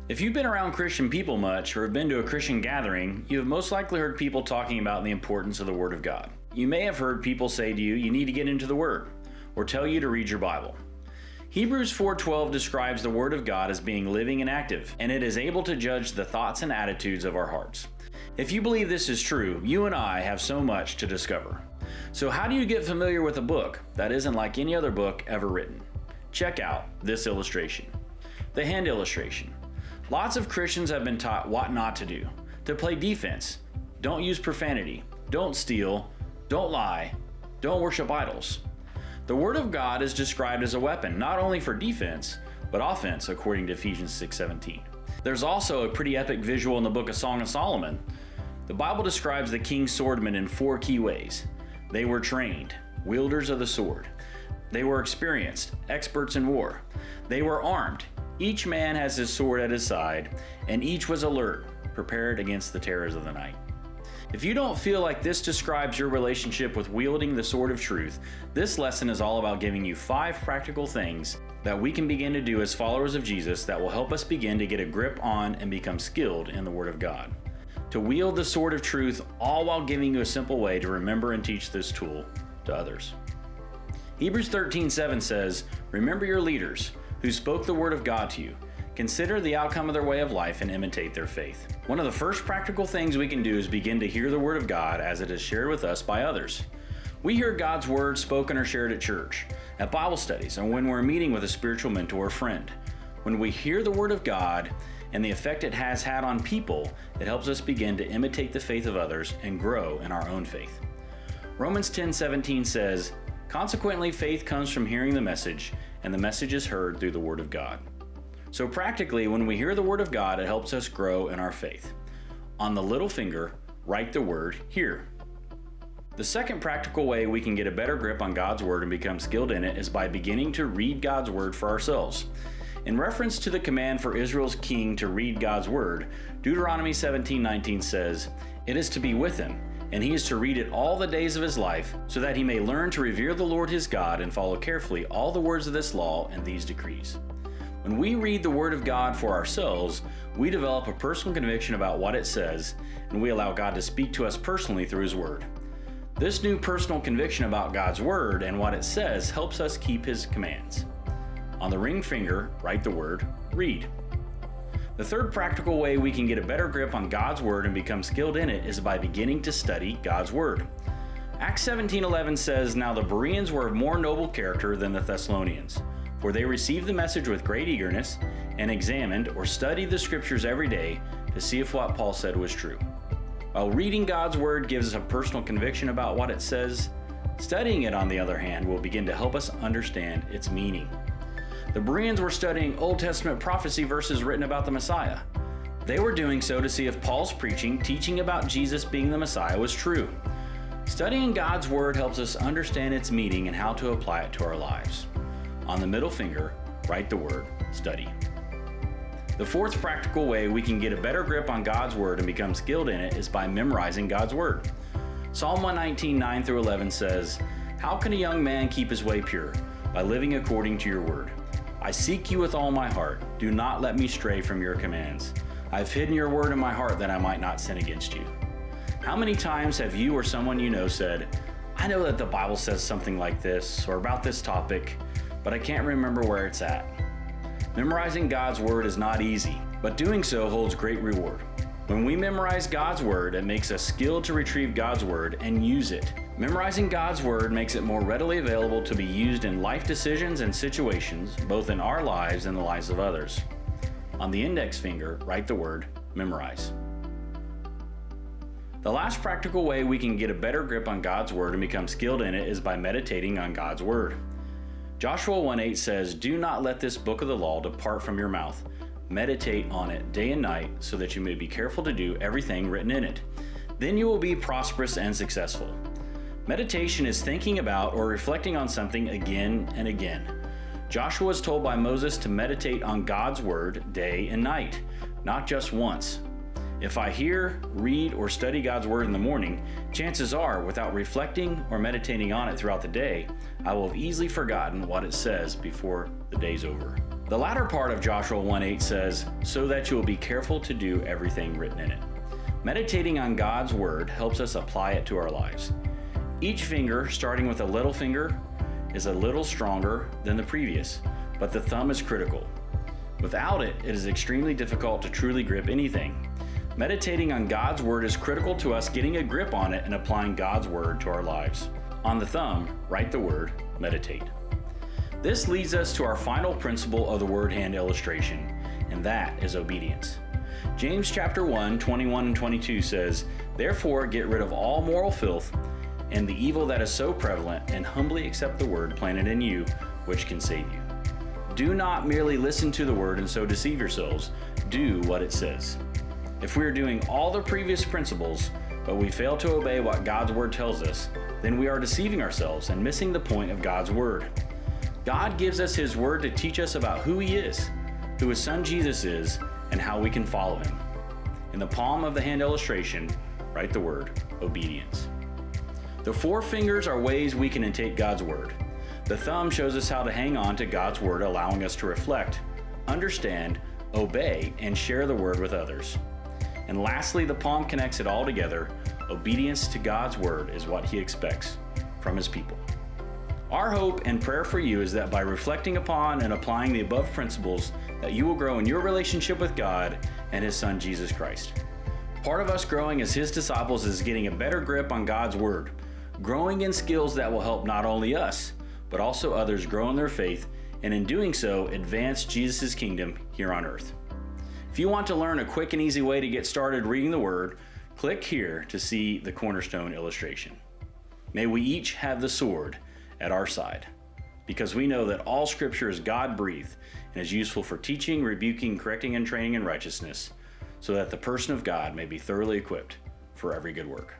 If you've been around Christian people much or have been to a Christian gathering, you have most likely heard people talking about the importance of the Word of God. You may have heard people say to you need to get into the Word, or tell you to read your Bible. Hebrews 4:12 describes the Word of God as being living and active, and it is able to judge the thoughts and attitudes of our hearts. If you believe this is true, you and I have so much to discover. So how do you get familiar with a book that isn't like any other book ever written? Check out this illustration. The hand illustration. Lots of Christians have been taught what not to do. To play defense. Don't use profanity. Don't steal. Don't lie. Don't worship idols. The Word of God is described as a weapon, not only for defense, but offense, according to Ephesians 6:17. There's also a pretty epic visual in the book of Song of Solomon. The Bible describes the king's swordmen in 4 key ways. They were trained, wielders of the sword. They were experienced, experts in war. They were armed. Each man has his sword at his side, and each was alert, prepared against the terrors of the night. If you don't feel like this describes your relationship with wielding the sword of truth, this lesson is all about giving you 5 practical things that we can begin to do as followers of Jesus that will help us begin to get a grip on and become skilled in the Word of God. To wield the sword of truth, all while giving you a simple way to remember and teach this tool to others. Hebrews 13:7 says, "Remember your leaders, who spoke the word of God to you. Consider the outcome of their way of life and imitate their faith." One of the first practical things we can do is begin to hear the word of God as it is shared with us by others. We hear God's word spoken or shared at church, at Bible studies, and when we're meeting with a spiritual mentor or friend. When we hear the word of God and the effect it has had on people, it helps us begin to imitate the faith of others and grow in our own faith. Romans 10:17 says, "Consequently, faith comes from hearing the message, and the message is heard through the Word of God." So practically, when we hear the Word of God, it helps us grow in our faith. On the little finger, write the word "hear." The second practical way we can get a better grip on God's Word and become skilled in it is by beginning to read God's Word for ourselves. In reference to the command for Israel's king to read God's Word, Deuteronomy 17:19 says, "It is to be with him, and he is to read it all the days of his life, so that he may learn to revere the Lord his God and follow carefully all the words of this law and these decrees." When we read the Word of God for ourselves, we develop a personal conviction about what it says, and we allow God to speak to us personally through His Word. This new personal conviction about God's Word and what it says helps us keep His commands. On the ring finger, write the word "read." The third practical way we can get a better grip on God's Word and become skilled in it is by beginning to study God's Word. Acts 17:11 says, "Now the Bereans were of more noble character than the Thessalonians, for they received the message with great eagerness and examined or studied the Scriptures every day to see if what Paul said was true." While reading God's Word gives us a personal conviction about what it says, studying it, on the other hand, will begin to help us understand its meaning. The Bereans were studying Old Testament prophecy verses written about the Messiah. They were doing so to see if Paul's teaching about Jesus being the Messiah was true. Studying God's Word helps us understand its meaning and how to apply it to our lives. On the middle finger, write the word "study." The fourth practical way we can get a better grip on God's Word and become skilled in it is by memorizing God's Word. Psalm 119:9-11 says, "How can a young man keep his way pure? By living according to your word. I seek you with all my heart. Do not let me stray from your commands. I've hidden your word in my heart that I might not sin against you." How many times have you or someone you know said, "I know that the Bible says something like this or about this topic, but I can't remember where it's at"? Memorizing God's Word is not easy, but doing so holds great reward. When we memorize God's Word, it makes us skilled to retrieve God's Word and use it. Memorizing God's Word makes it more readily available to be used in life decisions and situations, both in our lives and the lives of others. On the index finger, write the word "memorize." The last practical way we can get a better grip on God's Word and become skilled in it is by meditating on God's Word. Joshua 1:8 says, "Do not let this book of the law depart from your mouth. Meditate on it day and night, so that you may be careful to do everything written in it. Then you will be prosperous and successful." Meditation is thinking about or reflecting on something again and again. Joshua was told by Moses to meditate on God's Word day and night, not just once. If I hear, read, or study God's Word in the morning, chances are, without reflecting or meditating on it throughout the day, I will have easily forgotten what it says before the day's over. The latter part of Joshua 1:8 says, "So that you will be careful to do everything written in it." Meditating on God's Word helps us apply it to our lives. Each finger, starting with a little finger, is a little stronger than the previous, but the thumb is critical. Without it, it is extremely difficult to truly grip anything. Meditating on God's Word is critical to us getting a grip on it and applying God's Word to our lives. On the thumb, write the word, meditate. This leads us to our final principle of the word hand illustration, and that is obedience. James chapter 1, 21 and 22 says, "Therefore get rid of all moral filth and the evil that is so prevalent, and humbly accept the word planted in you, which can save you." Do not merely listen to the word and so deceive yourselves. Do what it says. If we are doing all the previous principles, but we fail to obey what God's word tells us, then we are deceiving ourselves and missing the point of God's word. God gives us His word to teach us about who He is, who His Son Jesus is, and how we can follow Him. In the palm of the hand illustration, write the word, obedience. The four fingers are ways we can intake God's word. The thumb shows us how to hang on to God's word, allowing us to reflect, understand, obey, and share the word with others. And lastly, the palm connects it all together. Obedience to God's word is what He expects from His people. Our hope and prayer for you is that by reflecting upon and applying the above principles, that you will grow in your relationship with God and His Son, Jesus Christ. Part of us growing as His disciples is getting a better grip on God's word, growing in skills that will help not only us, but also others grow in their faith, and in doing so, advance Jesus' kingdom here on earth. If you want to learn a quick and easy way to get started reading the Word, click here to see the cornerstone illustration. May we each have the sword at our side, because we know that all Scripture is God-breathed and is useful for teaching, rebuking, correcting, and training in righteousness, so that the person of God may be thoroughly equipped for every good work.